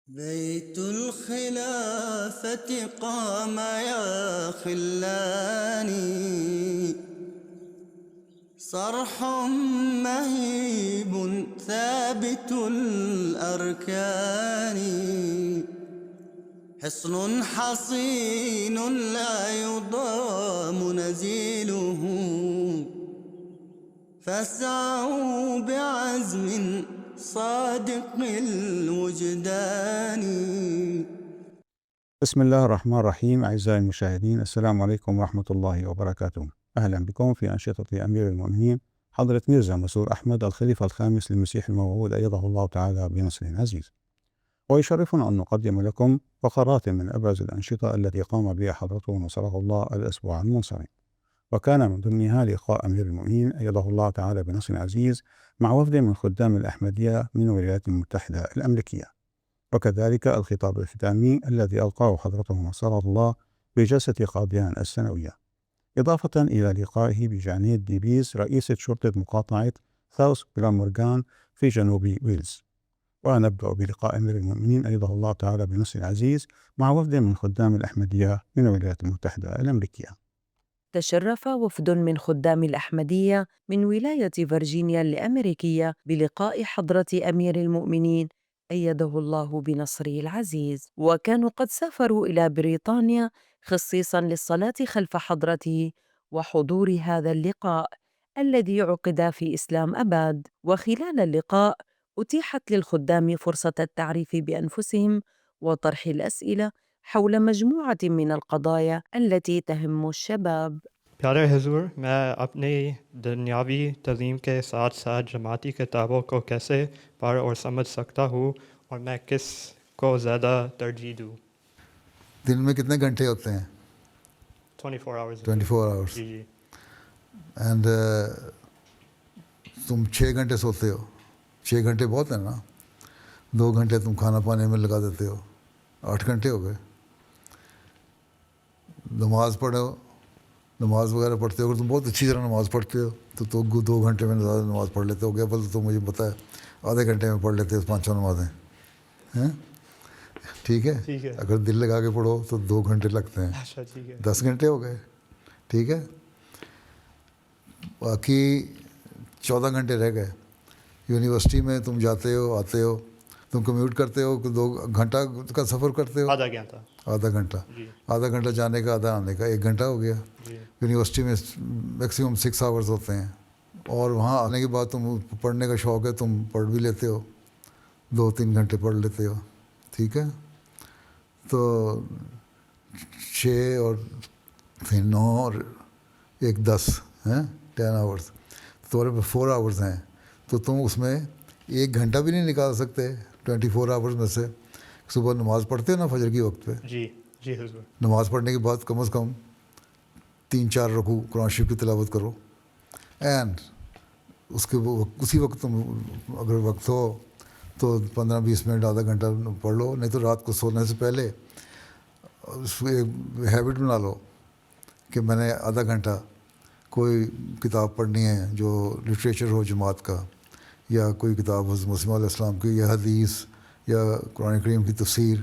بيت الخلافة قام يا خلاني، صرح مهيب ثابت الأركان، حصن حصين لا يضام نزيله، فاسعوا بعزم صادق الوجدان. بسم الله الرحمن الرحيم. أعزائي المشاهدين، السلام عليكم ورحمة الله وبركاته. أهلا بكم في أنشطة أمير المؤمنين حضرة ميرزا مسرور أحمد الخليفة الخامس للمسيح الموعود أيده الله تعالى بنصر عزيز. ويشرفنا أن نقدم لكم فقرات من أبرز الأنشطة التي قام بها حضرته نصره الله الأسبوع المنصرم، وكان من ضمنها لقاء أمير المؤمنين أيده الله تعالى بنصر عزيز مع وفد من خدام الأحمدية من الولايات المتحدة الأمريكية، وكذلك الخطاب الختامي الذي ألقاه حضرته نصره الله بجلسة قاضيان السنوية، إضافة إلى لقائه بجانيت ديبيز رئيسة شرطة مقاطعة ساوث غلامورغان في جنوب ويلز. ونبدأ بلقاء أمير المؤمنين أيده الله تعالى بنصر عزيز مع وفد من خدام الأحمدية من الولايات المتحدة الأمريكية. تشرف وفد من خدام الأحمدية من ولاية فرجينيا الأمريكية بلقاء حضرة أمير المؤمنين أيده الله بنصره العزيز، وكانوا قد سافروا إلى بريطانيا خصيصاً للصلاة خلف حضرته وحضور هذا اللقاء الذي عقد في إسلام أباد. وخلال اللقاء أتيحت للخدام فرصة التعريف بأنفسهم وطرح الأسئلة حول مجموعة من القضايا التي تهم الشباب. پیارے حضور، میں اپنی دنیاوی تعلیم کے ساتھ ساتھ جماعتی کتابوں کو کیسے پڑھ اور سمجھ سکتا ہوں، اور میں کس کو زیادہ ترجیح دوں؟ دن میں کتنے گھنٹے ہوتے ہیں؟ 24 آورز 24 آورس. جی اینڈ تم 6 گھنٹے سوتے ہو. 6 گھنٹے بہت ہیں نا. 2 گھنٹے تم کھانا پانے میں لگا دیتے ہو. 8 گھنٹے ہو گئے. نماز پڑھو، نماز وغیرہ پڑھتے ہو. اگر تم بہت اچھی طرح نماز پڑھتے ہو تو 2 گھنٹے میں زیادہ نماز پڑھ لیتے ہو. گیا بل تو مجھے پتہ ہے آدھے گھنٹے میں پڑھ لیتے ہو 5 نمازیں ہیں. ٹھیک ہے. اگر دل لگا کے پڑھو تو 2 گھنٹے لگتے ہیں. اچھا ٹھیک ہے. 10 گھنٹے ہو گئے. ٹھیک ہے. باقی 14 گھنٹے رہ گئے. یونیورسٹی میں تم جاتے ہو، آتے ہو، تم کمیوٹ کرتے ہو، 2 گھنٹہ کا سفر کرتے ہو. آدھا گھنٹہ. آدھا گھنٹہ. آدھا گھنٹہ جانے کا، آدھا آنے کا، 1 گھنٹہ ہو گیا. یونیورسٹی میں میکسیمم 6 آورز ہوتے ہیں، اور وہاں آنے کے بعد تم پڑھنے کا شوق ہے، تم پڑھ بھی لیتے ہو، 2-3 گھنٹے پڑھ لیتے ہو. ٹھیک ہے. تو 6 اور پھر 9 اور 1 10 ہیں، 10 آورس. تمہارے پاس 4 آورس ہیں، تو تم اس میں 1 گھنٹہ بھی نہیں نکال سکتے 24 آورس میں سے. صبح نماز پڑھتے ہو نا فجر کی وقت پہ. جی جی حضور. نماز پڑھنے کے بعد کم از کم 3-4 رکوع قرآن شریف کی تلاوت کرو. اینڈ اسی وقت تم اگر وقت ہو تو 15-20 منٹ، آدھا گھنٹہ پڑھ لو. نہیں تو رات کو سونے سے پہلے ایک ہیبٹ بنا لو کہ میں نے آدھا گھنٹہ کوئی کتاب پڑھنی ہے جو لٹریچر ہو جماعت کا، یا کوئی کتاب حضرت مسیح علیہ السلام کی، یا حدیث، یا قرآن کریم کی تفسیر.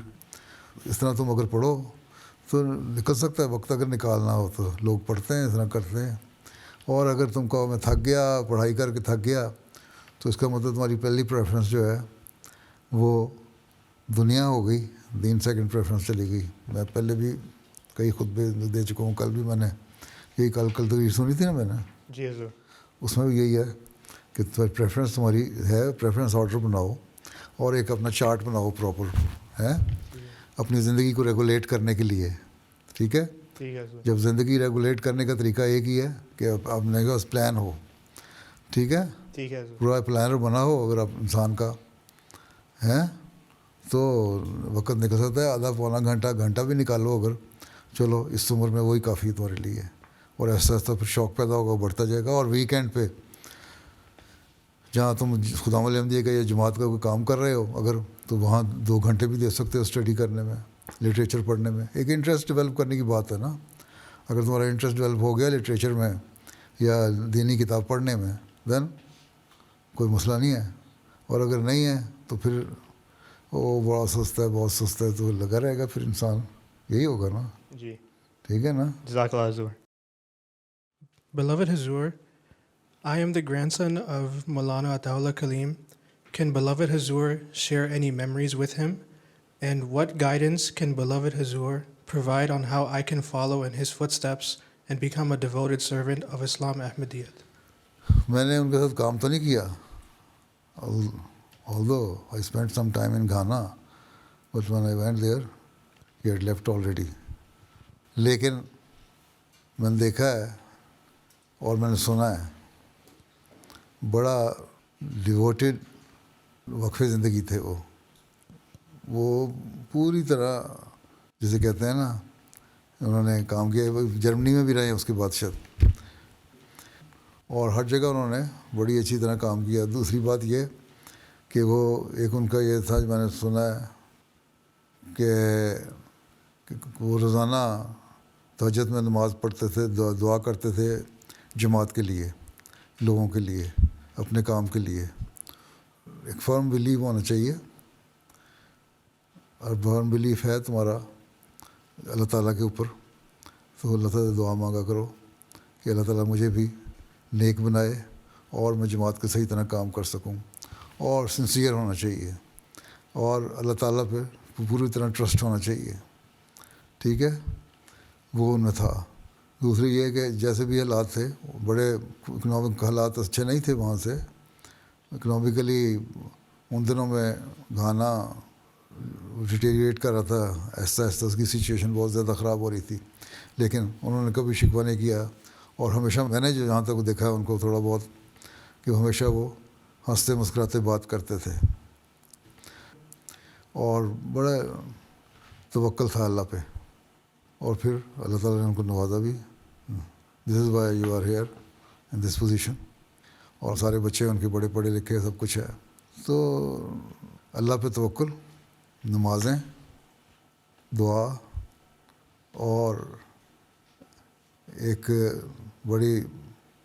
اس طرح تم اگر پڑھو تو نکل سکتا ہے وقت. اگر نکالنا ہو تو لوگ پڑھتے ہیں، اس طرح کرتے ہیں. اور اگر تم کہو میں تھک گیا، پڑھائی کر کے تھک گیا، تو اس کا مطلب تمہاری پہلی پریفرنس جو ہے وہ دنیا ہو گئی، دین سیکنڈ پریفرنس چلی گئی. میں پہلے بھی کئی خطبے دے چکا ہوں. کل بھی میں نے یہی کل تقریر سنی تھی نا میں نے. جی حضور. اس میں بھی یہی ہے کہ پریفرنس تمہاری ہے. پریفرنس آرڈر بناؤ اور ایک اپنا چارٹ بناؤ پراپر ہے اپنی زندگی کو ریگولیٹ کرنے کے لیے. ٹھیک ہے. جب زندگی ریگولیٹ کرنے کا طریقہ ایک ہی ہے کہ اپنے پاس پلان ہو. ٹھیک ہے. پورا پلانر بنا ہو اگر آپ انسان کا ہے تو وقت نکل سکتا ہے. آدھا پونا گھنٹہ بھی نکالو اگر. چلو اس عمر میں وہی کافی تمہارے لیے. اور ایسا ایسا پھر شوق پیدا ہوگا، بڑھتا جائے گا. اور ویکینڈ پہ جہاں تم خدام الحمدیہ کا یا جماعت کا کوئی کام کر رہے ہو اگر، تو وہاں 2 گھنٹے بھی دے سکتے ہو اسٹڈی کرنے میں، لٹریچر پڑھنے میں. ایک انٹرسٹ ڈیولپ کرنے کی بات ہے نا. اگر تمہارا انٹرسٹ ڈیولپ ہو گیا لٹریچر میں یا دینی کتاب پڑھنے میں، دین کوئی مسئلہ نہیں ہے. اور اگر نہیں ہے تو پھر وہ بڑا سست ہے، بہت سست ہے، تو لگا رہے گا پھر انسان. یہی ہوگا نا. جی ٹھیک ہے نا. جزاک اللہ حضور. Beloved Hazur, I am the grandson of Maulana Ataullah Kaleem. Can beloved Hazur share any memories with him? And what guidance can beloved Hazur provide on how I can follow in his footsteps and become a devoted servant of Islam Ahmadiyyat? میں نے ان کے ساتھ کام تو نہیں کیا. Although I spent some time in Ghana, but when I went there, he had left already. لیکن میں نے دیکھا ہے اور میں نے سنا ہے بڑا ڈیووٹیڈ وقف زندگی تھے وہ پوری طرح جسے کہتے ہیں نا انہوں نے کام کیا. جرمنی میں بھی رہے ہیں اس کے بعد شاید، اور ہر جگہ انہوں نے بڑی اچھی طرح کام کیا. دوسری بات یہ کہ وہ ایک ان کا یہ تھا جو میں نے سنا ہے کہ وہ روزانہ تہجد میں نماز پڑھتے تھے، دعا کرتے تھے جماعت کے لیے، لوگوں کے لیے، اپنے کام کے لیے. ایک فرم بلیو ہونا چاہیے، اور فرم بلیف ہے تمہارا اللہ تعالیٰ کے اوپر، تو اللہ تعالیٰ سے دعا مانگا کرو کہ اللہ تعالیٰ مجھے بھی نیک بنائے اور میں جماعت کے صحیح طرح کام کر سکوں. اور سنسیئر ہونا چاہیے اور اللہ تعالیٰ پہ پوری طرح ٹرسٹ ہونا چاہیے. ٹھیک ہے، وہ ان میں تھا. دوسری یہ کہ جیسے بھی حالات تھے، بڑے اکنامک حالات اچھے نہیں تھے وہاں سے. اکنامکلی ان دنوں میں گھانا ڈیٹیریٹ کر رہا تھا، ایسا ایسا اس کی سچویشن بہت زیادہ خراب ہو رہی تھی، لیکن انہوں نے کبھی شکوہ نہیں کیا. اور ہمیشہ میں نے جو جہاں تک دیکھا ہے ان کو تھوڑا بہت، کہ ہمیشہ وہ ہنستے مسکراتے بات کرتے تھے اور بڑا توکل تھا اللہ پہ. اور پھر اللہ تعالیٰ نے ان کو نوازا بھی. This is why you are here in this position. اور سارے بچے ان کے بڑے پڑھے لکھے سب کچھ ہے. تو اللہ پہ توکل، نمازیں، دعا، اور ایک بڑی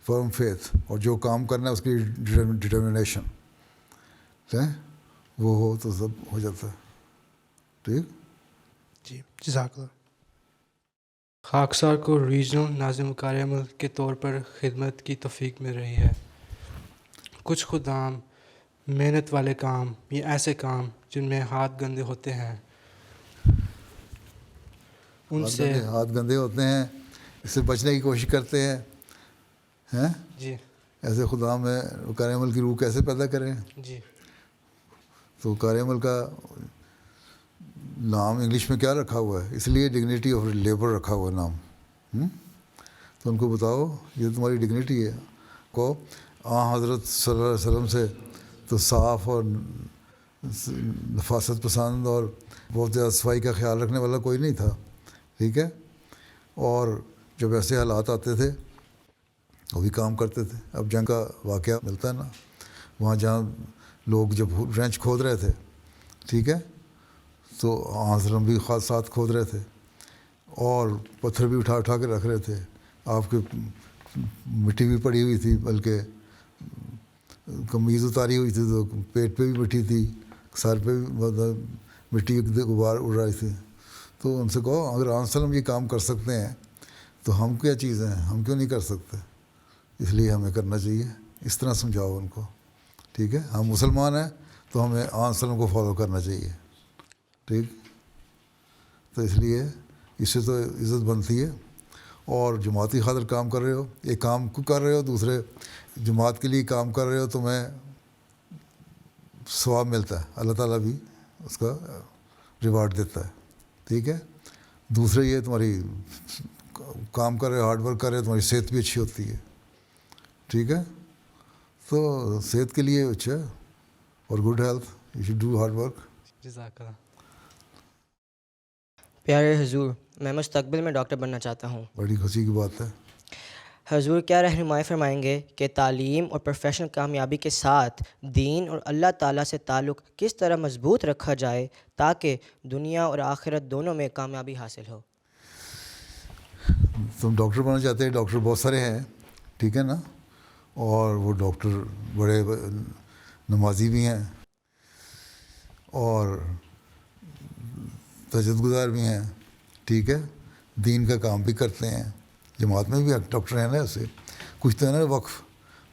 فرم فیتھ، اور جو کام کرنا ہے اس کی ڈٹرمنیشن وہ ہو تو سب ہو جاتا ہے. ٹھیک. جی جزاک اللہ. خاکسار کو ریجنل ناظم کار عمل کے طور پر خدمت کی توفیق مل رہی ہے. کچھ خدام محنت والے کام یا ایسے کام جن میں ہاتھ گندے ہوتے ہیں، ان سے ہاتھ گندے ہوتے ہیں، اس سے بچنے کی کوشش کرتے ہیں. جی ایسے خدا میں کار عمل کی روح کیسے پیدا کریں؟ جی تو کار عمل کا نام انگلش میں کیا رکھا ہوا ہے؟ اس لیے ڈگنیٹی آف لیبر رکھا ہوا ہے نام. تو ان کو بتاؤ یہ تمہاری ڈگنیٹی ہے. کو حضرت صلی اللہ علیہ وسلم سے تو صاف اور نفاست پسند اور بہت زیادہ صفائی کا خیال رکھنے والا کوئی نہیں تھا. ٹھیک ہے. اور جب ایسے حالات آتے تھے وہ بھی کام کرتے تھے. اب جنگ کا واقعہ ملتا ہے نا، وہاں جہاں لوگ جب رینچ کھود رہے تھے، ٹھیک ہے، تو حضرت بھی خاص ساتھ کھود رہے تھے اور پتھر بھی اٹھا اٹھا کے رکھ رہے تھے. آپ کی مٹی بھی پڑی ہوئی تھی، بلکہ قمیض اتاری ہوئی تھی تو پیٹ پہ بھی مٹی تھی، سر پہ بھی مٹی غبار اڑ رہی تھی. تو ان سے کہو اگر آن وسلم یہ کام کر سکتے ہیں تو ہم کیا چیزیں ہیں، ہم کیوں نہیں کر سکتے؟ اس لیے ہمیں کرنا چاہیے. اس طرح سمجھاؤ ان کو. ٹھیک ہے. ہم مسلمان ہیں تو ہمیں آن وسلم کو فالو کرنا چاہیے. ٹھیک. تو اس لیے اس سے تو عزت بنتی ہے. اور جماعتی خاطر کام کر رہے ہو، ایک کام کو کر رہے ہو، دوسرے جماعت کے لیے کام کر رہے ہو، تمہیں ثواب ملتا ہے، اللہ تعالیٰ بھی اس کا ریوارڈ دیتا ہے. ٹھیک ہے. دوسرے یہ تمہاری کام کر رہے ہو، ہارڈ ورک کر رہے ہو، تمہاری صحت بھی اچھی ہوتی ہے. ٹھیک ہے. تو صحت کے لیے اچھا ہے، اور good health you should do hard work. جزاک اللہ. پیارے حضور، میں مستقبل میں ڈاکٹر بننا چاہتا ہوں. بڑی خوشی کی بات ہے. حضور کیا رہنمائی فرمائیں گے کہ تعلیم اور پروفیشنل کامیابی کے ساتھ دین اور اللہ تعالیٰ سے تعلق کس طرح مضبوط رکھا جائے تاکہ دنیا اور آخرت دونوں میں کامیابی حاصل ہو؟ تم ڈاکٹر بننا چاہتے ہیں، ڈاکٹر بہت سارے ہیں، ٹھیک ہے نا، اور وہ ڈاکٹر بڑے نمازی بھی ہیں اور تہجد گزار بھی ہیں, ٹھیک ہے, دین کا کام بھی کرتے ہیں. جماعت میں بھی ڈاکٹر ہیں نا ایسے, کچھ تو ہے نا وقف,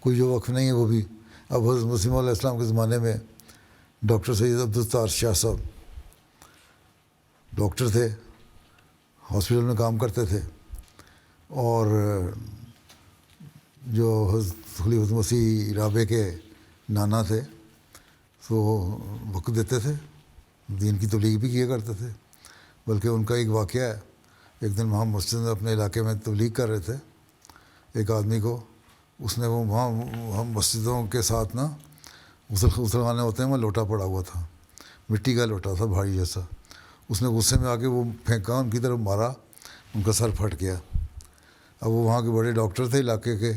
کچھ جو وقف نہیں ہے وہ بھی. اب حضرت مسیم علیہ السلام کے زمانے میں ڈاکٹر سید عبدالستار شاہ صاحب ڈاکٹر تھے, ہاسپٹل میں کام کرتے تھے, اور جو حضرت خلیفۃ مسیح رابع کے نانا تھے تو وقت دیتے تھے, دین کی تبلیغ بھی کیا کرتے تھے. بلکہ ان کا ایک واقعہ ہے, ایک دن وہاں مسجد میں اپنے علاقے میں تبلیغ کر رہے تھے ایک آدمی کو, اس نے وہ وہاں مسجدوں کے ساتھ نا غسل خانے ہوتے ہیں, وہاں لوٹا پڑا ہوا تھا, مٹی کا لوٹا تھا بھاری جیسا. اس نے غصے میں آ کے وہ پھینکا, ان کی طرف مارا, ان کا سر پھٹ گیا. اب وہ وہاں کے بڑے ڈاکٹر تھے علاقے کے,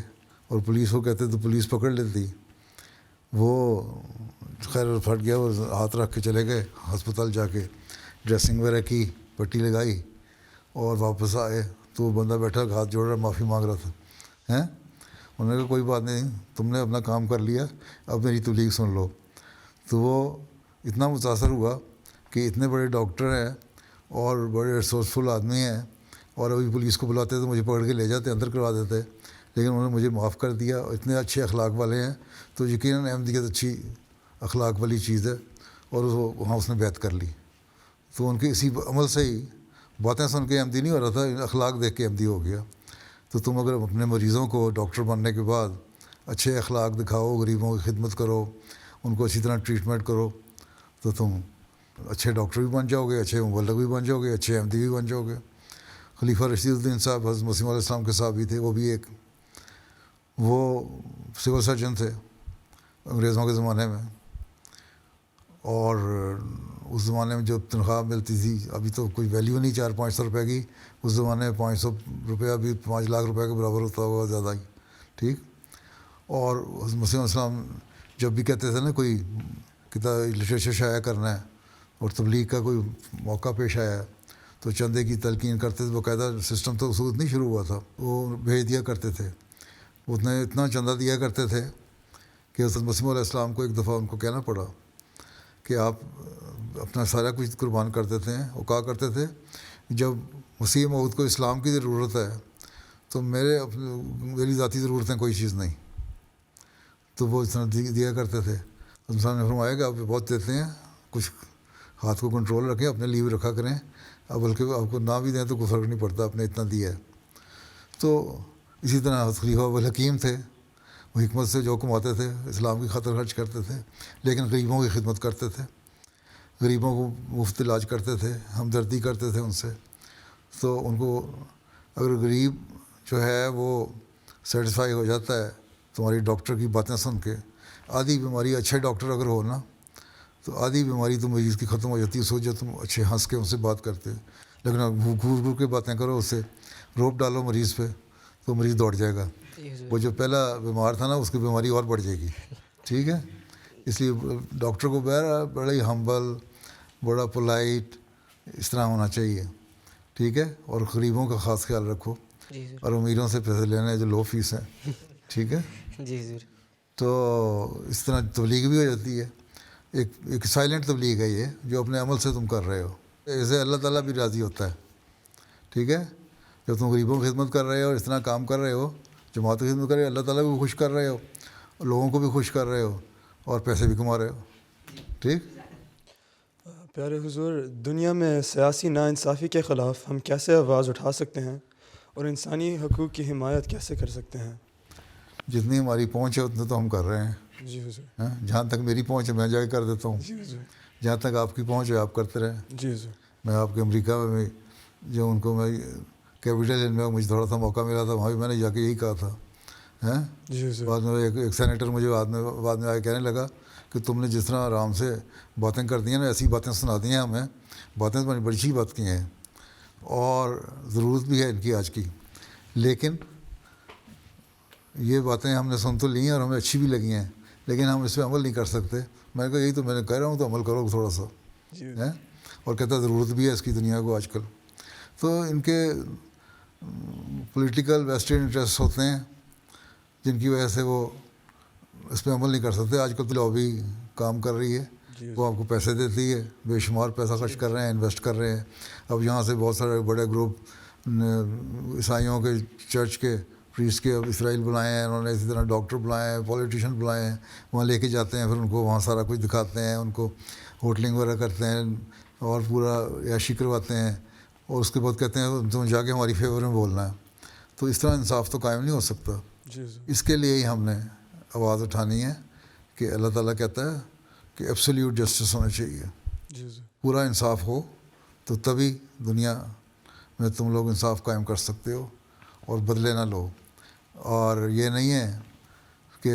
اور پولیس کو کہتے تو پولیس پکڑ لیتی. وہ خیر پھٹ گیا, وہ ہاتھ رکھ کے چلے گئے ہسپتال, جا کے ڈریسنگ وغیرہ کی, پٹی لگائی, اور واپس آئے تو وہ بندہ بیٹھا ہاتھ جوڑ رہا, معافی مانگ رہا تھا. ہیں, انہوں نے کہا کوئی بات نہیں, تم نے اپنا کام کر لیا, اب میری تبلیغ سن لو. تو وہ اتنا متاثر ہوا کہ اتنے بڑے ڈاکٹر ہیں اور بڑے ریسورسفل آدمی ہیں, اور ابھی پولیس کو بلاتے تو مجھے پکڑ کے لے جاتے, اندر کروا دیتے, لیکن انہوں نے مجھے معاف کر دیا. اور اتنے اچھے اخلاق والے ہیں, تو یقیناً احمدیت اچھی اخلاق والی چیز ہے, اور وہاں اس نے بیعت کر لی. تو ان کے اسی عمل سے ہی, باتیں سن کے احمدی نہیں ہو رہا تھا, اخلاق دیکھ کے احمدی ہو گیا. تو تم اگر اپنے مریضوں کو ڈاکٹر بننے کے بعد اچھے اخلاق دکھاؤ, غریبوں کی خدمت کرو, ان کو اچھی طرح ٹریٹمنٹ کرو, تو تم اچھے ڈاکٹر بھی بن جاؤ گے, اچھے مبلغ بھی بن جاؤ گے, اچھے احمدی بھی بن جاؤ گے. خلیفہ رشید الدین صاحب حضرت مسیم علیہ السلام کے صاحب بھی تھے, وہ بھی ایک, وہ سول سرجن تھے انگریزوں کے زمانے میں. اور اس زمانے میں جو تنخواہ ملتی تھی, ابھی تو کوئی ویلیو نہیں 400-500 روپے کی, اس زمانے میں 500 روپیہ بھی 5 لاکھ روپے کے برابر ہوتا ہوگا, زیادہ ہی, ٹھیک. اور حضرت مسیح علیہ السلام جب بھی کہتے تھے نا کوئی کتاب لٹریچر شائع کرنا ہے اور تبلیغ کا کوئی موقع پیش آیا ہے, تو چندے کی تلقین کرتے تھے. باقاعدہ سسٹم تو اصول نہیں شروع ہوا تھا, وہ بھیج دیا کرتے تھے. اتنا چندہ دیا کرتے تھے کہ حضرت مسیح علیہ السلام کو ایک دفعہ ان کو کہنا پڑا کہ آپ اپنا سارا کچھ قربان کر دیتے ہیں. وہ کہا کرتے تھے جب مسیح موعود کو اسلام کی ضرورت ہے تو میری ذاتی ضرورتیں کوئی چیز نہیں. تو وہ اس طرح دیا کرتے تھے. انسان نے فرمایا کہ آپ بہت دیتے ہیں, کچھ ہاتھ کو کنٹرول رکھیں, اپنے لیے بھی رکھا کریں, بلکہ آپ کو نہ بھی دیں تو کوئی فرق نہیں پڑتا, آپ نے اتنا دیا ہے. تو اسی طرح خلیفہ الحکیم تھے, وہ حکمت سے جو کماتے تھے اسلام کی خاطر خرچ کرتے تھے, لیکن غریبوں کی خدمت کرتے تھے, غریبوں کو مفت علاج کرتے تھے, ہمدردی کرتے تھے ان سے. تو ان کو اگر غریب جو ہے وہ سیٹسفائی ہو جاتا ہے تمہاری ڈاکٹر کی باتیں سن کے, آدھی بیماری اچھے ڈاکٹر اگر ہو نا تو آدھی بیماری تو مریض کی ختم ہو جاتی ہے, سوچ جب تم اچھے ہنس کے ان سے بات کرتے. لیکن گھور گھور کے باتیں کرو, اس سے روپ ڈالو مریض پہ تو مریض دوڑ جائے گا. وہ جو پہلا بیمار تھا نا اس کی بیماری اور بڑھ جائے گی, ٹھیک ہے. اس لیے ڈاکٹر کو بڑا ہی ہمبل, بڑا پولائٹ اس طرح ہونا چاہیے, ٹھیک ہے. اور غریبوں کا خاص خیال رکھو, اور امیروں سے پیسے لینے جو لو فیس ہیں, ٹھیک ہے. جی. تو اس طرح تبلیغ بھی ہو جاتی ہے. ایک سائلنٹ تبلیغ ہے یہ, جو اپنے عمل سے تم کر رہے ہو. ایسے اللہ تعالیٰ بھی راضی ہوتا ہے, ٹھیک ہے. جب تم غریبوں کی خدمت کر رہے ہو, اس طرح کام کر رہے ہو, جماعت کی خدمت کر رہے ہو, اللہ تعالیٰ کو بھی خوش کر رہے ہو, لوگوں کو بھی خوش کر رہے ہو, اور پیسے بھی کما رہے ہو, ٹھیک. پیارے حضور, دنیا میں سیاسی ناانصافی کے خلاف ہم کیسے آواز اٹھا سکتے ہیں اور انسانی حقوق کی حمایت کیسے کر سکتے ہیں؟ جتنی ہماری پہنچ ہے اتنا تو ہم کر رہے ہیں. جی حضور. جہاں تک میری پہنچ ہے میں جا کے کر دیتا ہوں. جی حضور. جہاں تک آپ کی پہنچ ہے آپ کرتے رہیں. جی حضور. میں آپ کے امریکہ میں جو ان کو میں کیپٹل ہل میں مجھے تھوڑا سا موقع ملا تھا, وہاں بھی میں نے جا کے یہی کہا تھا. جی حضور. بعد میں ایک سینیٹر مجھے بعد میں آ کے کہنے لگا کہ تم نے جس طرح آرام سے باتیں کر دی ہیں نا, ایسی باتیں سنا دی ہیں ہمیں, باتیں تو بڑی اچھی بات کی ہیں, اور ضرورت بھی ہے ان کی آج کی, لیکن یہ باتیں ہم نے سن تو لی ہیں اور ہمیں اچھی بھی لگی ہیں, لیکن ہم اس پہ عمل نہیں کر سکتے. میں نے کہا یہی تو میں نے کہہ رہا ہوں, تو عمل کرو تھوڑا سا. اور کہتا ضرورت بھی ہے اس کی دنیا کو آج کل. تو ان کے پولیٹیکل ویسٹڈ انٹرسٹ ہوتے ہیں جن کی وجہ سے وہ اس پہ عمل نہیں کر سکتے. آج کل تو لابی کام کر رہی ہے, وہ آپ کو پیسے دیتی ہے، بے شمار پیسہ خرچ کر رہے ہیں، انویسٹ کر رہے ہیں. اب یہاں سے بہت سارے بڑے گروپ عیسائیوں کے چرچ کے پریسٹ کے اب اسرائیل بلائے ہیں انہوں نے، اسی طرح ڈاکٹر بلائے ہیں، پولیٹیشین بلائے ہیں، وہاں لے کے جاتے ہیں، پھر ان کو وہاں سارا کچھ دکھاتے ہیں، ان کو ہوٹلنگ وغیرہ کرتے ہیں اور پورا عیاشی کرواتے ہیں، اور اس کے بعد کہتے ہیں تم جا کے ہماری فیور میں بولنا ہے. تو اس طرح انصاف تو قائم نہیں ہو سکتا. اس کے لیے ہی ہم نے آواز اٹھانی ہے کہ اللہ تعالیٰ کہتا ہے کہ ایبسلیوٹ جسٹس ہونا چاہیے، پورا انصاف ہو تو تبھی دنیا میں تم لوگ انصاف قائم کر سکتے ہو اور بدلے نہ لو. اور یہ نہیں ہے کہ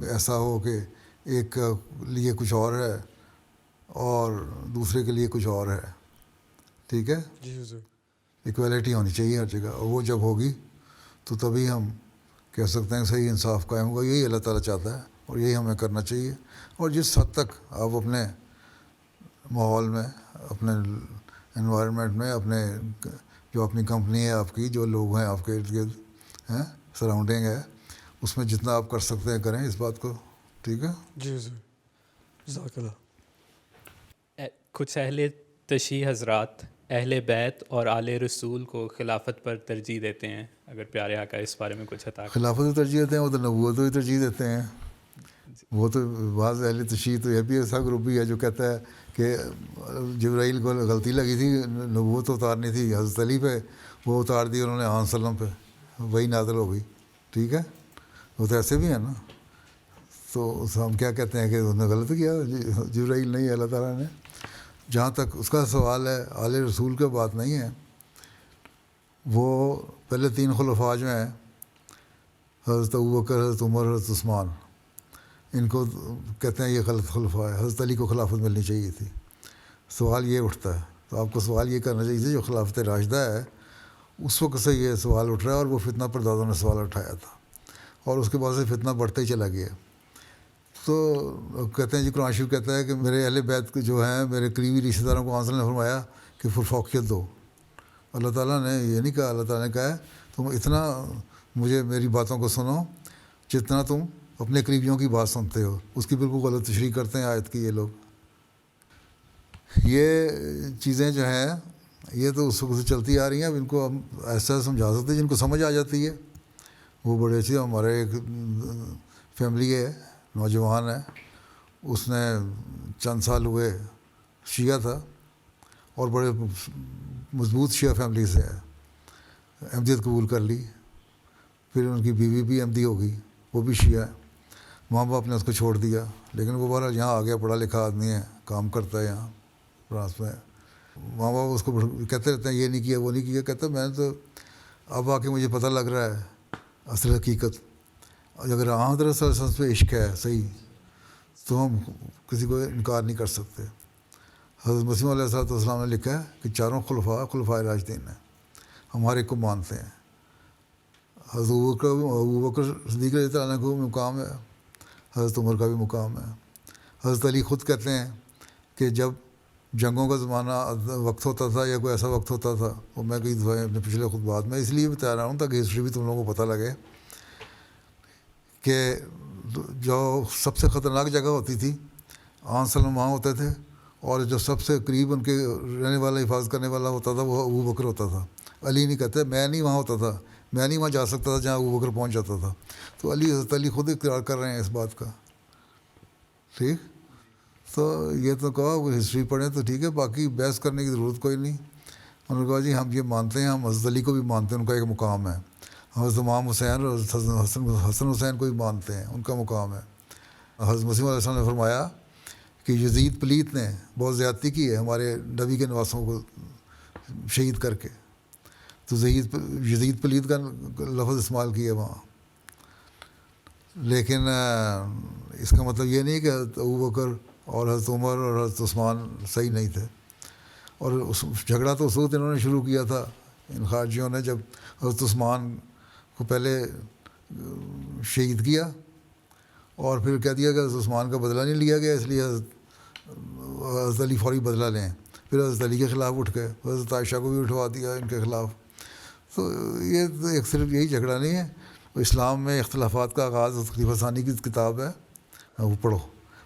ایسا ہو کہ ایک کے لیے کچھ اور ہے اور دوسرے کے لیے کچھ اور ہے. ٹھیک ہے، ایکویلٹی ہونی چاہیے ہر جگہ، اور وہ جب ہوگی تو تبھی ہم کہہ سکتے ہیں صحیح انصاف قائم ہوگا. یہی اللہ تعالیٰ چاہتا ہے اور یہی ہمیں کرنا چاہیے. اور جس حد تک آپ اپنے ماحول میں، اپنے انوائرمنٹ میں، اپنے جو اپنی کمپنی ہے آپ کی، جو لوگ ہیں آپ کے ارد گرد ہیں، سراؤنڈنگ ہے، اس میں جتنا آپ کر سکتے ہیں کریں اس بات کو. ٹھیک ہے. جزاک اللہ. کچھ اہل تشیع حضرات اہل بیت اور آل رسول کو خلافت پر ترجیح دیتے ہیں، اگر پیارے آقا اس بارے میں کچھ عطا. خلافت کو ترجیح دیتے ہیں، وہ تو نبوت کو ترجیح دیتے ہیں. وہ تو بعض اہل تشیع تو یہ بھی ایسا گروپ بھی ہے جو کہتا ہے کہ جبرائیل کو غلطی لگی تھی، نبوت اتارنی تھی حضرت علی پہ، وہ اتار دی انہوں نے آن وسلم پہ، وہی نازل ہو گئی. ٹھیک ہے، وہ تو ایسے بھی ہیں نا. تو ہم کیا کہتے ہیں کہ انہوں نے غلط کیا، جبرائیل نہیں اللہ تعالیٰ نے. جہاں تک اس کا سوال ہے آل رسول کا بات نہیں ہے. وہ پہلے 3 خلفاء جو ہیں حضرت ابوبکر، حضرت عمر، حضرت عثمان، ان کو کہتے ہیں یہ غلط خلفاء ہے، حضرت علی کو خلافت ملنی چاہیے تھی. سوال یہ اٹھتا ہے، تو آپ کو سوال یہ کرنا چاہیے جو خلافت راشدہ ہے اس وقت سے یہ سوال اٹھ رہا ہے، اور وہ فتنہ پردازوں نے سوال اٹھایا تھا اور اس کے بعد سے فتنہ بڑھتا ہی چلا گیا. تو کہتے ہیں جی قرآن شریف کہتا ہے کہ میرے اہل بیت جو ہیں، میرے قریبی رشتہ داروں کو آنسل نے فرمایا کہ فوقیت دو. اللہ تعالیٰ نے یہ نہیں کہا، اللہ تعالیٰ نے کہا ہے تم اتنا مجھے میری باتوں کو سنو جتنا تم اپنے قریبیوں کی بات سنتے ہو. اس کی بالکل غلط تشریح کرتے ہیں آیت کی یہ لوگ. یہ چیزیں جو ہیں یہ تو اس وقت سے چلتی آ رہی ہیں. اب ان کو ہم ایسا سمجھا سکتے ہیں جن کو سمجھ آ جاتی ہے. وہ بڑے اچھے، ہمارے ایک فیملی ہے، نوجوان ہے، اس نے چند سال ہوئے شیعہ تھا اور بڑے مضبوط شیعہ فیملی سے ہے، احمدیت قبول کر لی. پھر ان کی بیوی بھی احمدی ہو گئی، وہ بھی شیعہ ہے. ماں باپ نے اس کو چھوڑ دیا، لیکن وہ بہرحال یہاں آ گیا، پڑھا لکھا آدمی ہے، کام کرتا ہے یہاں فرانس میں. ماں باپ اس کو کہتے رہتے ہیں یہ نہیں کیا وہ نہیں کیا. کہتا میں نے تو اب آ کے مجھے پتہ لگ رہا ہے اصل حقیقت. اگر حضرت صلی اللہ علیہ وسلم پہ عشق ہے صحیح تو ہم کسی کو انکار نہیں کر سکتے. حضرت مسیح علیہ السلام نے لکھا ہے کہ 4 خلفاء راشدین ہیں، ہمارے کو مانتے ہیں. حضرت ابوبکر صدیق رضی اللہ عنہ کو بھی مقام ہے، حضرت عمر کا بھی مقام ہے. حضرت علی خود کہتے ہیں کہ جب جنگوں کا زمانہ وقت ہوتا تھا یا کوئی ایسا وقت ہوتا تھا، وہ میں کئی دفعہ اپنے پچھلے خطبات میں اس لیے بتا رہا ہوں تاکہ ہسٹری بھی تم لوگوں کو پتہ لگے کہ جو سب سے خطرناک جگہ ہوتی تھی آن سلم وہاں ہوتے تھے، اور جو سب سے قریب ان کے رہنے والا حفاظت کرنے والا ہوتا تھا وہ ابوبکر ہوتا تھا. علی نہیں کہتے میں نہیں وہاں ہوتا تھا، میں نہیں وہاں جا سکتا تھا جہاں ابوبکر پہنچ جاتا تھا. تو حضرت علی خود اقرار کر رہے ہیں اس بات کا. ٹھیک، تو یہ تو کہا وہ ہسٹری پڑھیں تو ٹھیک ہے، باقی بحث کرنے کی ضرورت کوئی نہیں. انہوں نے کہا جی ہم یہ مانتے ہیں، ہم حضرت علی کو بھی مانتے ہیں، ان کا ایک مقام ہے. حضرت امام حسین اور حسن حسین کو بھی مانتے ہیں، ان کا مقام ہے. حضرت مسیح علیہ السلام نے فرمایا کہ یزید پلیت نے بہت زیادتی کی ہے ہمارے نبی کے نواسوں کو شہید کر کے. تو یزید پلیت کا لفظ استعمال کیا وہاں. لیکن اس کا مطلب یہ نہیں کہ حضرت ابوبکر اور حضرت عمر اور حضرت عثمان صحیح نہیں تھے. اور جھگڑا تو اس وقت انہوں نے شروع کیا تھا ان خارجیوں نے، جب حضرت عثمان کو پہلے شہید کیا اور پھر کہہ دیا کہ حضرت عثمان کا بدلہ نہیں لیا گیا، اس لیے حضرت علی فوری بدلہ لیں. پھر حضرت علی کے خلاف اٹھ گئے، حضرت عائشہ کو بھی اٹھوا دیا ان کے خلاف. تو یہ تو ایک صرف یہی جھگڑا نہیں ہے. اسلام میں اختلافات کا آغاز خلیفہ ثانی کی کتاب ہے، وہ پڑھو،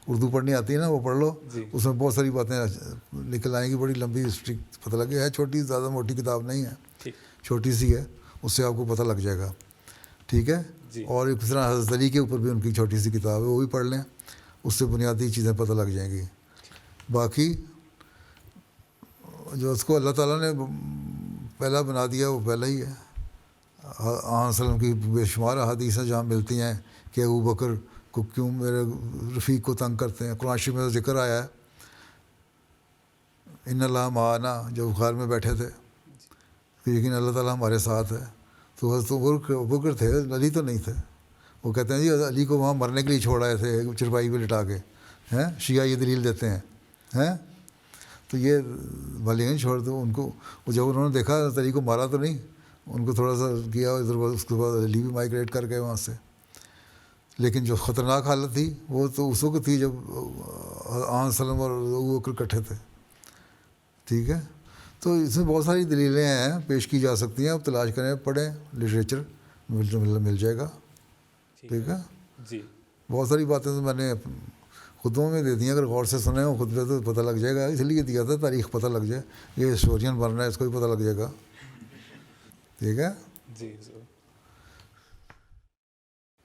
اردو پڑھنی آتی ہے نا وہ پڑھ لو, جی. اس میں بہت ساری باتیں نکل آئیں گی, بڑی لمبی ہسٹری پتہ لگے. ہے چھوٹی, زیادہ موٹی کتاب نہیں ہے, چھوٹی سی ہے, اس سے آپ کو پتہ لگ جائے گا. ٹھیک ہے. اور اس طرح حضرت علی کے اوپر بھی ان کی چھوٹی سی کتاب ہے, وہ بھی پڑھ لیں, اس سے بنیادی چیزیں پتہ لگ جائیں گی. باقی جو اس کو اللہ تعالیٰ نے پہلا بنا دیا وہ پہلا ہی ہے. آن وسلم کی بے شمار احادیث جہاں ملتی ہیں کہ ابو بکر کو کیوں میرے رفیق کو تنگ کرتے ہیں. قرآن شریف میں ذکر آیا ہے ان اللہ معنا, جو غار میں بیٹھے تھے, لیکن اللہ تعالیٰ ہمارے ساتھ ہے. تو حضرت ابو بکر تھے, علی تو نہیں تھے. وہ کہتے ہیں جی علی کو وہاں مرنے کے لیے چھوڑ آئے تھے چرپائی پہ لٹا کے, ہیں شیعہ یہ دلیل دیتے ہیں. ہیں تو یہ بھلے نہیں چھوڑ دو ان کو. جب انہوں نے دیکھا علی کو مارا تو نہیں, ان کو تھوڑا سا کیا ادھر, اس کے بعد علی بھی مائگریٹ کر گئے وہاں سے. لیکن جو خطرناک حالت تھی وہ تو اس وقت تھی جب آن وسلم اور ابو بکر اکٹھے تھے. ٹھیک ہے. تو اس میں بہت ساری دلیلیں ہیں پیش کی جا سکتی ہیں, آپ تلاش کریں, پڑھیں, لٹریچر مل جائے گا. ٹھیک ہے. جی. بہت ساری باتیں تو میں نے خطبوں میں دے دی ہیں, اگر غور سے سنیں وہ خطبے تو پتہ لگ جائے گا. اس لیے دیا تھا تاریخ پتہ لگ جائے, یہ ہسٹورین بننا ہے, اس کو بھی پتہ لگ جائے گا. ٹھیک ہے. جی ضرور.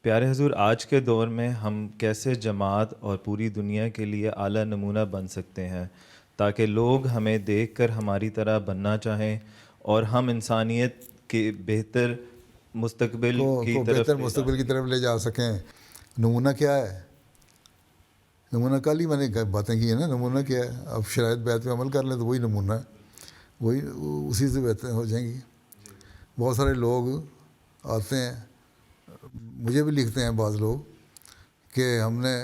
پیارے حضور, آج کے دور میں ہم کیسے جماعت اور پوری دنیا کے لیے اعلیٰ نمونہ بن سکتے ہیں تاکہ لوگ ہمیں دیکھ کر ہماری طرح بننا چاہیں اور ہم انسانیت کے بہتر مستقبل کی طرف لے جا سکیں. نمونہ کیا ہے؟ نمونہ کل ہی میں نے باتیں کی ہیں نا. نمونہ کیا ہے؟ اب شرائط بیعت پہ عمل کر لیں تو وہی نمونہ ہے, وہی اسی سے بہتر ہو جائیں گی. بہت سارے لوگ آتے ہیں, مجھے بھی لکھتے ہیں بعض لوگ کہ ہم نے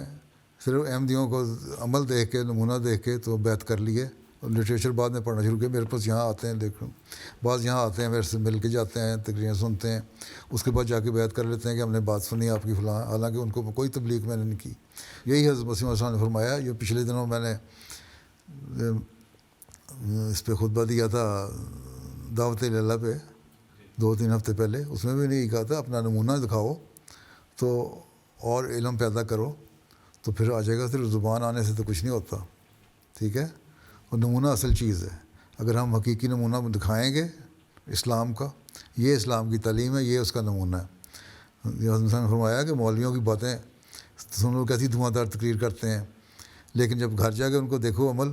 صرف احمدیوں کو عمل دیکھ کے, نمونہ دیکھ کے تو بیعت کر لیے, اور لٹریچر بعد میں پڑھنا شروع کیا. میرے پاس یہاں آتے ہیں, دیکھو بعض یہاں آتے ہیں, میرے سے مل کے جاتے ہیں, تقریریں سنتے ہیں, اس کے بعد جا کے بیعت کر لیتے ہیں کہ ہم نے بات سنی آپ کی فلاں, حالانکہ ان کو کوئی تبلیغ میں نے نہیں کی. یہی حضرت مسیح موعود نے فرمایا. یہ پچھلے دنوں میں نے اس پہ خطبہ دیا تھا دعوت اللہ پہ 2-3 ہفتے پہلے. اس میں بھی نہیں کہا تھا اپنا نمونہ دکھاؤ تو اور علم پیدا کرو تو پھر آ جائے گا. صرف زبان آنے سے تو کچھ نہیں ہوتا. ٹھیک ہے. اور نمونہ اصل چیز ہے. اگر ہم حقیقی نمونہ دکھائیں گے اسلام کا, یہ اسلام کی تعلیم ہے, یہ اس کا نمونہ ہے. حضرت نے فرمایا کہ مولویوں کی باتیں سن لو کیسی دھواں دار تقریر کرتے ہیں, لیکن جب گھر جا کے ان کو دیکھو عمل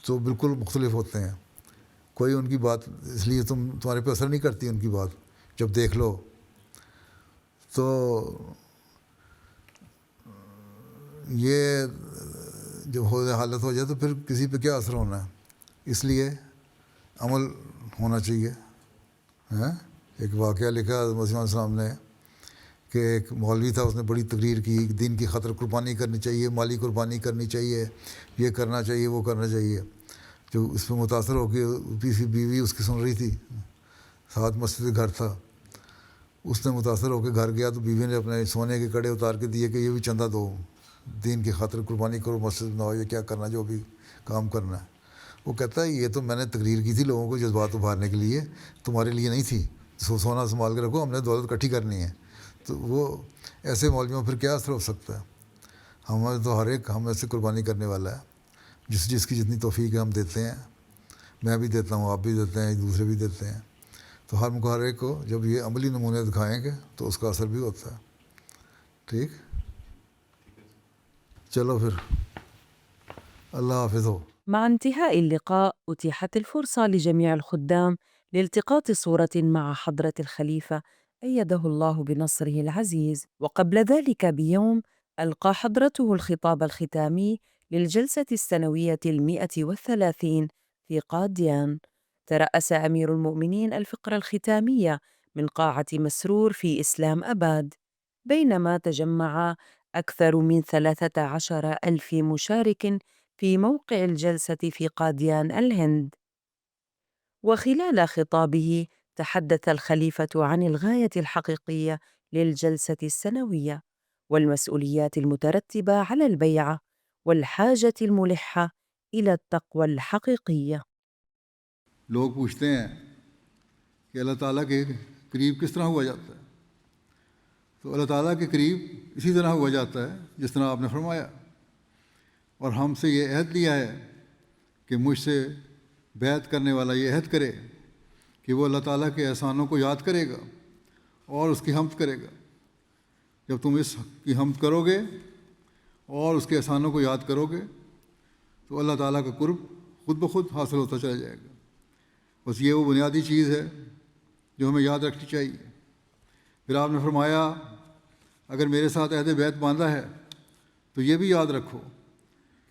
تو بالکل مختلف ہوتے ہیں. کوئی ان کی بات اس لیے تمہارے پہ اثر نہیں کرتی ان کی بات, جب دیکھ لو تو یہ جب حالت ہو جائے تو پھر کسی پہ کیا اثر ہونا ہے. اس لیے عمل ہونا چاہیے. ایک واقعہ لکھا مسیح علیہ السلام نے کہ ایک مولوی تھا, اس نے بڑی تقریر کی, دین کی خاطر قربانی کرنی چاہیے, مالی قربانی کرنی چاہیے, یہ کرنا چاہیے, وہ کرنا چاہیے. جو اس پہ متاثر ہو کے بیوی اس کی سن رہی تھی, ساتھ مسجد گھر تھا, اس نے متاثر ہو کے گھر گیا تو بیوی نے اپنے سونے کے کڑے اتار کے دیے کہ یہ بھی چندہ دو, دین کی خاطر قربانی کرو, مسجد بناؤ, یہ کیا کرنا, جو بھی کام کرنا ہے. وہ کہتا ہے یہ تو میں نے تقریر کی تھی لوگوں کو جذبات ابھارنے کے لیے, تمہارے لیے نہیں تھی. سونا سنبھال کے رکھو, ہم نے دولت اکٹھی کرنی ہے. تو وہ ایسے مولویوں پھر کیا اثر ہو سکتا ہے؟ ہمیں تو ہر ایک ہم ایسے قربانی کرنے والا ہے. جس کی جتنی توفیق ہے ہم دیتے ہیں, میں بھی دیتا ہوں, آپ بھی دیتے ہیں, دوسرے بھی دیتے ہیں. تو ہر ایک کو جب یہ عملی نمونے دکھائیں گے تو اس کا اثر بھی ہوتا ہے. ٹھیک, چلو پھر, اللہ حافظ ہو. مع انتهاء اللقاء أتيحت الفرصة لجميع الخدام لالتقاط صورة مع حضرة الخليفة أيده الله بنصره العزيز. وقبل ذلك بيوم ألقى حضرته الخطاب الختامي للجلسة السنوية 130 في قاديان. ترأس أمير المؤمنين الفقرة الختامية من قاعة مسرور في إسلام أباد، بينما تجمع أكثر من 13,000 مشارك في موقع الجلسة في قاديان الهند. وخلال خطابه تحدث الخليفة عن الغاية الحقيقية للجلسة السنوية والمسؤوليات المترتبة على البيعة والحاجة الملحة إلى التقوى الحقيقية. لوگ پوچھتے ہیں کہ اللہ تعالیٰ کے قریب کس طرح ہوا جاتا ہے؟ تو اللہ تعالیٰ کے قریب اسی طرح ہوا جاتا ہے جس طرح آپ نے فرمایا. اور ہم سے یہ عہد لیا ہے کہ مجھ سے بیعت کرنے والا یہ عہد کرے کہ وہ اللہ تعالیٰ کے احسانوں کو یاد کرے گا اور اس کی حمد کرے گا۔ جب تم اس کی حمد کرو گے اور اس کے احسانوں کو یاد کرو گے تو اللہ تعالیٰ کا قرب خود بخود حاصل ہوتا چلا جائے گا۔ بس یہ وہ بنیادی چیز ہے جو ہمیں یاد رکھنی چاہیے۔ پھر آپ نے فرمایا اگر میرے ساتھ عہد بیعت باندھا ہے تو یہ بھی یاد رکھو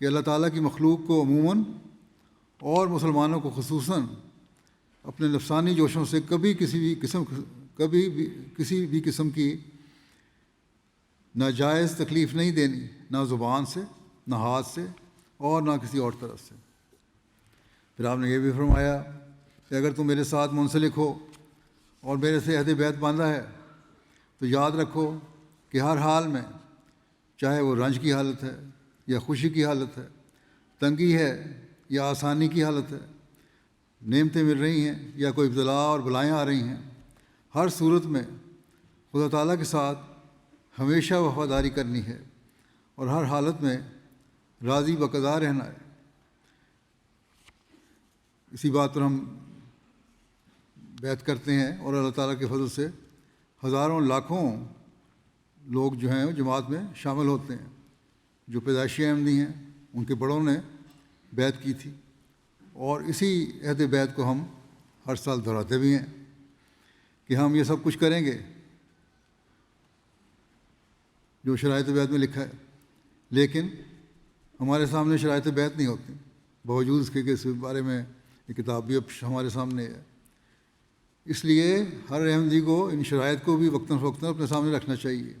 کہ اللہ تعالیٰ کی مخلوق کو عموماً اور مسلمانوں کو خصوصاً اپنے نفسانی جوشوں سے کبھی کسی بھی قسم کی ناجائز تکلیف نہیں دینی، نہ زبان سے، نہ ہاتھ سے، اور نہ کسی اور طرف سے۔ پھر آپ نے یہ بھی فرمایا کہ اگر تم میرے ساتھ منسلک ہو اور میرے سے عہد بیعت باندھا ہے تو یاد رکھو کہ ہر حال میں، چاہے وہ رنج کی حالت ہے یا خوشی کی حالت ہے، تنگی ہے یا آسانی کی حالت ہے، نعمتیں مل رہی ہیں یا کوئی ابتلاء اور بلائیں آ رہی ہیں، ہر صورت میں خدا تعالیٰ کے ساتھ ہمیشہ وفاداری کرنی ہے اور ہر حالت میں راضی بقضا رہنا ہے۔ اسی بات پر ہم بیعت کرتے ہیں اور اللہ تعالیٰ کے فضل سے ہزاروں لاکھوں لوگ جو ہیں جماعت میں شامل ہوتے ہیں۔ جو پیدائشی احمدی ہیں ان کے بڑوں نے بیعت کی تھی اور اسی عہد بیعت کو ہم ہر سال دہراتے بھی ہیں کہ ہم یہ سب کچھ کریں گے جو شرائط بیعت میں لکھا ہے، لیکن ہمارے سامنے شرائط بیعت نہیں ہوتی، باوجود اس کے کہ اس بارے میں یہ کتاب بھی اب ہمارے سامنے ہے۔ اس لیے ہر احمدی کو ان شرائط کو بھی وقتاً فوقتاً اپنے سامنے رکھنا چاہیے،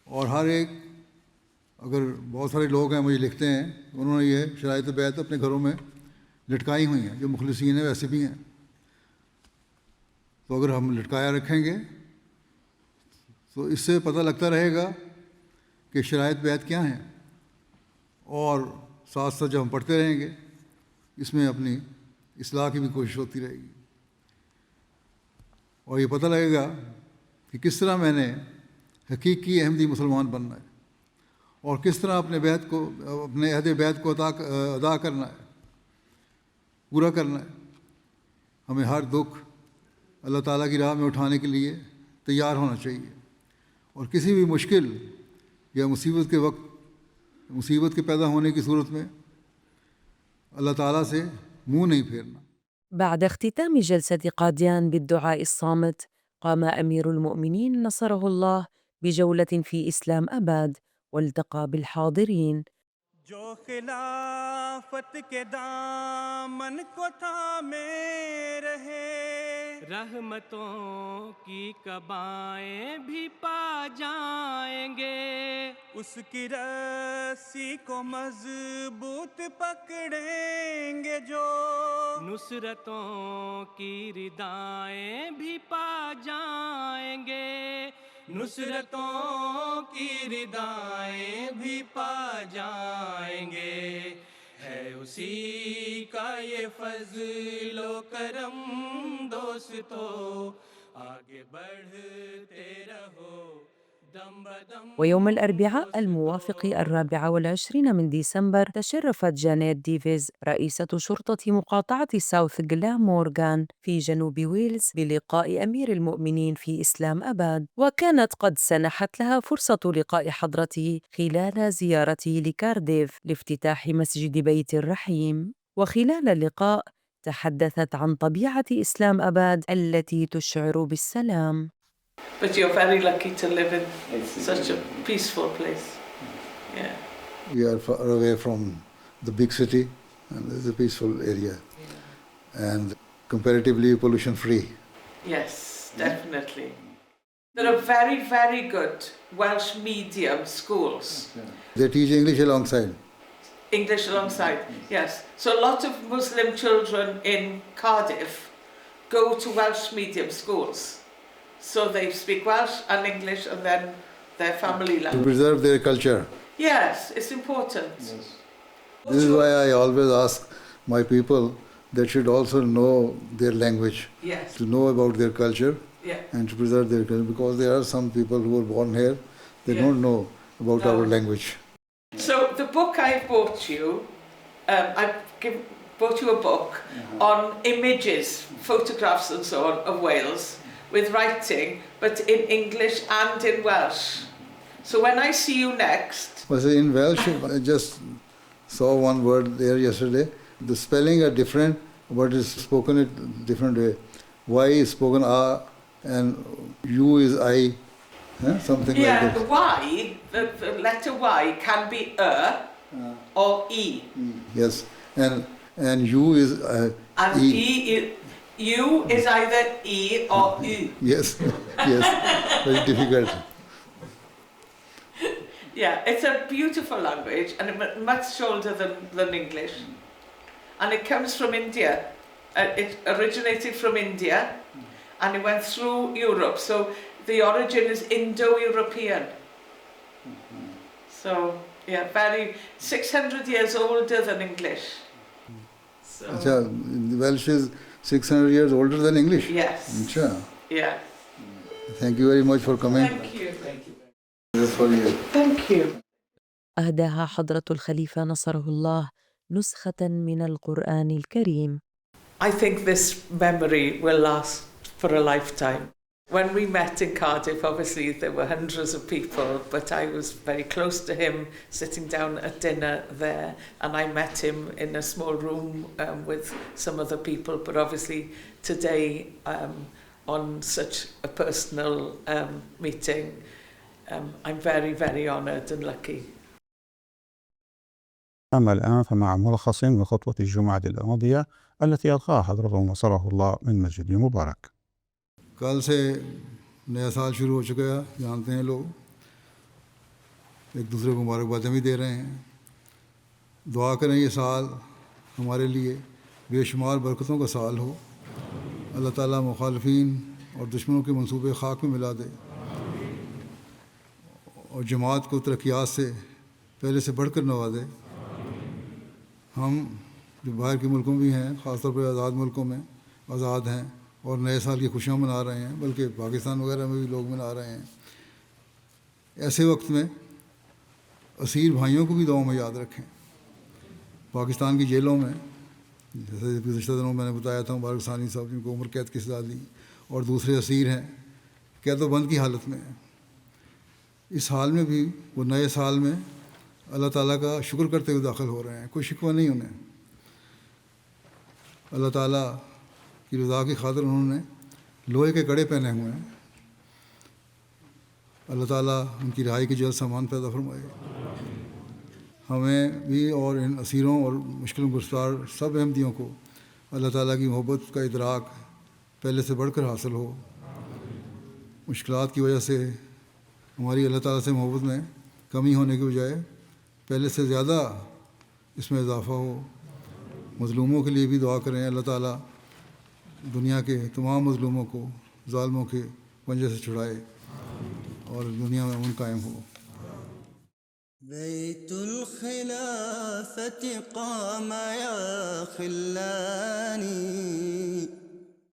اور ہر ایک، اگر بہت سارے لوگ ہیں مجھے لکھتے ہیں انہوں نے یہ شرائط بیعت اپنے گھروں میں لٹکائی ہوئی ہیں، جو مخلصین ہیں ویسے بھی ہیں، تو اگر ہم لٹکایا رکھیں گے تو اس سے پتہ لگتا رہے گا کہ شرائط بیعت کیا ہیں، اور ساتھ ساتھ جب ہم پڑھتے رہیں گے اس میں اپنی اصلاح کی بھی کوشش ہوتی رہے گی، اور یہ پتہ لگے گا کہ کس طرح میں نے حقیقی احمدی مسلمان بننا ہے اور کس طرح اپنے عہد بیعت کو ادا کرنا ہے، پورا کرنا ہے۔ ہمیں ہر دکھ اللہ تعالیٰ کی راہ میں اٹھانے کے لیے تیار ہونا چاہیے، اور کسی بھی مشکل یا مصیبت کے پیدا ہونے کی صورت میں اللہ تعالیٰ سے منہ نہیں پھیرنا۔ بعد اختتام جلسة قاديان بالدعاء الصامت، قام أمير المؤمنين نصره الله بجولة في إسلام أباد والتقى بالحاضرين. جو خلافت کے دامن کو تھامے رہے، رحمتوں کی کبائیں بھی پا جائیں گے، اس کی رسی کو مضبوط پکڑیں گے جو، نصرتوں کی ردائیں بھی پا جائیں گے، نصرتوں کی ردائیں بھی پا جائیں گے، ہے اسی کا یہ فضل و کرم دوستو، آگے بڑھتے رہو دم بدم۔ ويوم الأربعاء الموافق 24 من ديسمبر تشرفت جانيت ديفيز رئيسة شرطة مقاطعة ساوث غلامورغان في جنوب ويلز بلقاء أمير المؤمنين في إسلام أباد، وكانت قد سنحت لها فرصة لقاء حضرته خلال زيارته لكارديف لافتتاح مسجد بيت الرحيم. وخلال اللقاء تحدثت عن طبيعة إسلام أباد التي تشعر بالسلام. But you're very lucky to live in such a peaceful place. Yeah. We are far away from the big city, and this is a peaceful area, and comparatively pollution free. Yes, definitely. There are very, very good Welsh medium schools. They teach English alongside. English alongside, yes. So a lot of Muslim children in Cardiff go to Welsh medium schools. So they speak Welsh and English and then their family To language. preserve their culture. Yes, it's important. Yes. This is why I always ask my people that should also know their language, Yes. to know about their culture, Yeah. and to preserve their culture, because there are some people who are born here, they Yeah. don't know about No. our language. So the book I've bought you, bought you a book on images, photographs and so on of Wales with writing, but in English and in Welsh. So when I see you next... Was in Welsh, I just saw one word there yesterday. The spelling are different, but it's spoken a different way. Y is spoken A and U is I, something like that. Yeah, Y, the letter Y can be or E. Yes, and U is and E. U is either E or U. Yes, yes, very difficult. Yeah, it's a beautiful language and much older than English. And it comes from India. It originated from India and it went through Europe. So the origin is Indo-European. So, yeah, 600 years older than English. So, Welsh is 600 years older than English? Yes. Achha. Yeah. Thank you very much for coming. Thank you. Thank you. Thank you. أهداها حضرة الخليفة نصره الله نسخة من القرآن الكريم. I think this memory will last for a lifetime. When we met in Cardiff, obviously there were hundreds of people, but I was very close to him, sitting down at dinner there, and I met him in a small room with some other people, but obviously today on such a personal meeting, I'm very, very honoured and lucky. أما الآن فمع ملخص من خطبة الجمعة الماضية التي ألقاها حضرته نصره الله من مسجد مبارك. کل سے نیا سال شروع ہو چکا ہے، جانتے ہیں لوگ، ایک دوسرے کو مبارکبادیں بھی دے رہے ہیں. دعا کریں یہ سال ہمارے لیے بے شمار برکتوں کا سال ہو. اللہ تعالیٰ مخالفین اور دشمنوں کے منصوبے خاک میں ملا دے اور جماعت کو ترقیات سے پہلے سے بڑھ کر نوازے. ہم جو باہر کے ملکوں بھی ہیں، خاص طور پہ آزاد ملکوں میں آزاد ہیں اور نئے سال کی خوشیاں منا رہے ہیں، بلکہ پاکستان وغیرہ میں بھی لوگ منا رہے ہیں. ایسے وقت میں اسیر بھائیوں کو بھی دعاؤں میں یاد رکھیں. پاکستان کی جیلوں میں جیسے گزشتہ دنوں میں نے بتایا تھا، مبارک ثانی صاحب جن کو عمر قید کی سزا دی اور دوسرے اسیر ہیں قید و بند کی حالت میں. اس حال میں بھی وہ نئے سال میں اللہ تعالیٰ کا شکر کرتے ہوئے داخل ہو رہے ہیں. کوئی شکوہ نہیں انہیں. اللہ تعالیٰ کی رضا کی خاطر انہوں نے لوہے کے کڑے پہنے ہوئے ہیں. اللہ تعالیٰ ان کی رہائی کے جلد سامان پیدا فرمائے. ہمیں بھی اور ان اسیروں اور مشکل گرفتار سب احمدیوں کو اللہ تعالیٰ کی محبت کا ادراک پہلے سے بڑھ کر حاصل ہو. مشکلات کی وجہ سے ہماری اللہ تعالیٰ سے محبت میں کمی ہونے کے بجائے پہلے سے زیادہ اس میں اضافہ ہو. مظلوموں کے لیے بھی دعا کریں، اللہ تعالیٰ دنیا کے تمام مظلوموں کو ظالموں کے پنجے سے چھڑائے اور دنیا میں امن قائم ہو. بیت الخلافة قام يا خلاني